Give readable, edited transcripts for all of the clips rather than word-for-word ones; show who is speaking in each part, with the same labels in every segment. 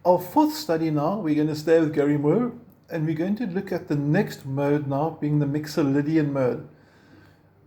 Speaker 1: Our fourth study now, we're going to stay with Gary Moore, and we're going to look at the next mode now, being the Mixolydian mode.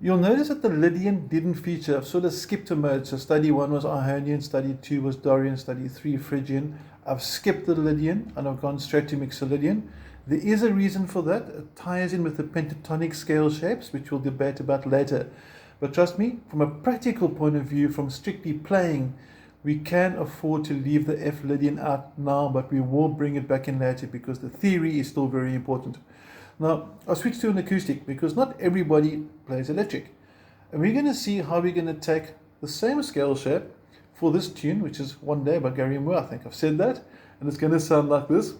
Speaker 1: You'll notice that the Lydian didn't feature. I've sort of skipped a mode. So study 1 was Ionian, study 2 was Dorian, study 3 Phrygian. I've skipped the Lydian and I've gone straight to Mixolydian. There is a reason for that. It ties in with the pentatonic scale shapes, which we'll debate about later. But trust me, from a practical point of view, from strictly playing, we can afford to leave the F Lydian out now, but we will bring it back in later because the theory is still very important. Now, I'll switch to an acoustic because not everybody plays electric. And we're going to see how we're going to take the same scale shape for this tune, which is One Day by Gary Moore. I think I've said that. And it's going to sound like this.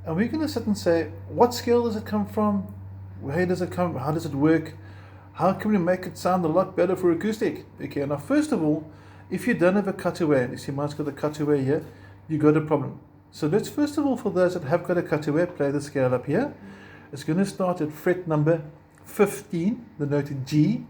Speaker 1: And we're going to sit and say, what scale does it come from? Where does it come? How does it work? How can we make it sound a lot better for acoustic? Okay, now first of all, if you don't have a cutaway, you see mine's got a cutaway here, you got a problem. So let's first of all, for those that have got a cutaway, play the scale up here. It's going to start at fret number 15, the note G,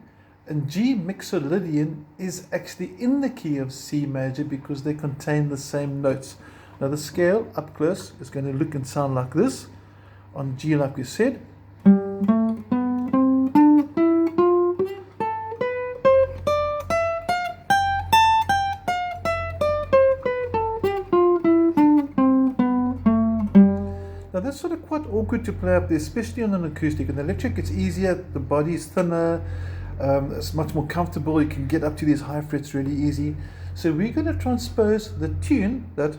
Speaker 1: and G Mixolydian is actually in the key of C major because they contain the same notes. Now the scale up close is going to look and sound like this. On G, like we said. Now that's sort of quite awkward to play up there, especially on an acoustic. On the electric it's easier, the body is thinner, it's much more comfortable, you can get up to these high frets really easy. So we're going to transpose the tune that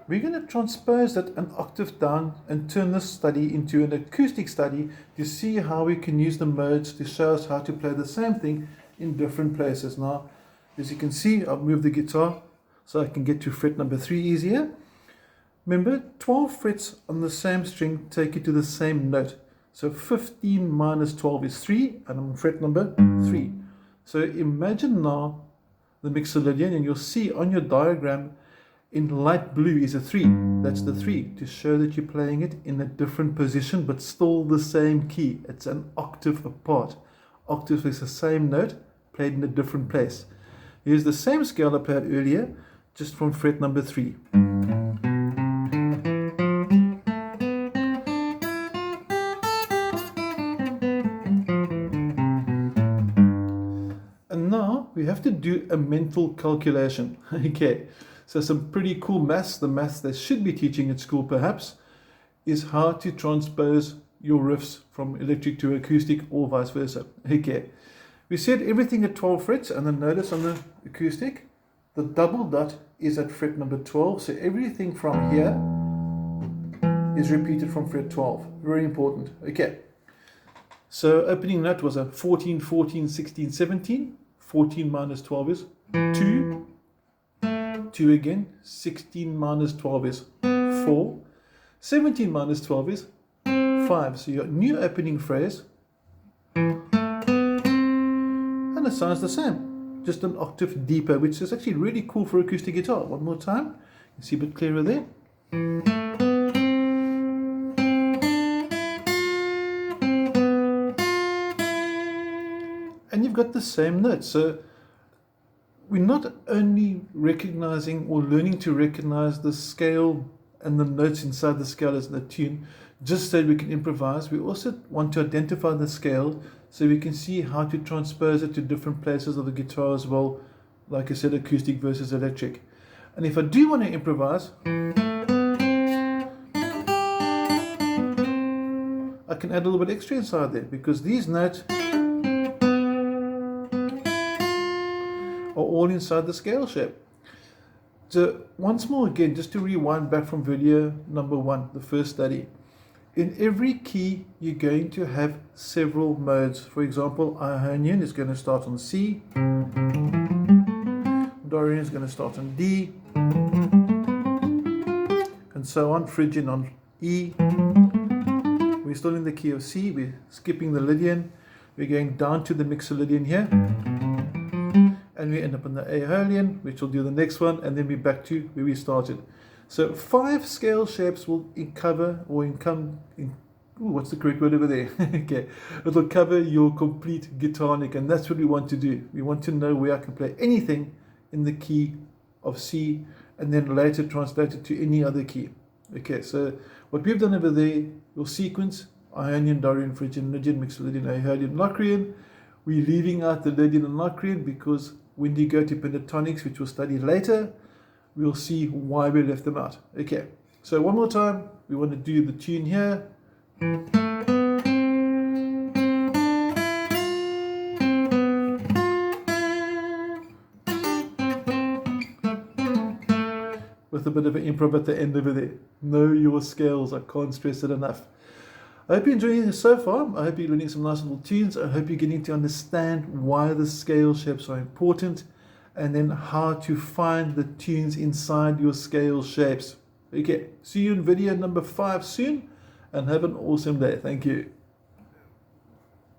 Speaker 1: we're going to transpose that an octave down and turn this study into an acoustic study to see how we can use the modes to show us how to play the same thing in different places. Now, as you can see, I've moved the guitar so I can get to fret number 3 easier. Remember, 12 frets on the same string take you to the same note. So 15 minus 12 is 3, and I'm on fret number 3. So imagine now the Mixolydian, and you'll see on your diagram in light blue is a 3. That's the 3, to show that you're playing it in a different position, but still the same key. It's an octave apart. Octave is the same note, played in a different place. Here's the same scale I played earlier, just from fret number 3. And now we have to do a mental calculation. Okay, so some pretty cool maths. The maths they should be teaching at school perhaps is how to transpose your riffs from electric to acoustic or vice versa. Okay. We said everything at 12 frets, and then notice on the acoustic, the double dot is at fret number 12. So everything from here is repeated from fret 12. Very important. Okay. So opening note was a 14, 14, 16, 17. 14 minus 12 is 2. 2 again. 16 minus 12 is 4. 17 minus 12 is 5. So your new opening phrase, and it sounds the same, just an octave deeper, which is actually really cool for acoustic guitar. One more time, you see a bit clearer there. And you've got the same notes. So we're not only recognizing or learning to recognize the scale and the notes inside the scale as the tune, just so we can improvise. We also want to identify the scale so we can see how to transpose it to different places of the guitar as well, like I said, acoustic versus electric. And if I do want to improvise, I can add a little bit extra inside there, because these notes are all inside the scale shape. So once more again, just to rewind back from video number 1, the first study. In every key, you're going to have several modes. For example, Ionian is going to start on C. Dorian is going to start on D. And so on. Phrygian on E. We're still in the key of C. We're skipping the Lydian. We're going down to the Mixolydian here. And we end up on the Aeolian, which will do the next one. And then we're back to where we started. So 5 scale shapes will cover or come in. What's the correct word over there? Okay, it'll cover your complete guitar neck, and that's what we want to do. We want to know where I can play anything in the key of C, and then later translate it to any other key. Okay, so what we've done over there, your sequence, Ionian, Dorian, Phrygian, Lydian, Mixolydian, Aholian, Locrian. We're leaving out the Lydian and Locrian because when you go to pentatonics, which we'll study later, we'll see why we left them out. Okay, so one more time, we want to do the tune here. With a bit of an improv at the end over there. Know your scales, I can't stress it enough. I hope you're enjoying this so far. I hope you're learning some nice little tunes. I hope you're getting to understand why the scale shapes are important, and then how to find the tunes inside your scale shapes. Okay, see you in video number 5 soon, and have an awesome day. Thank you.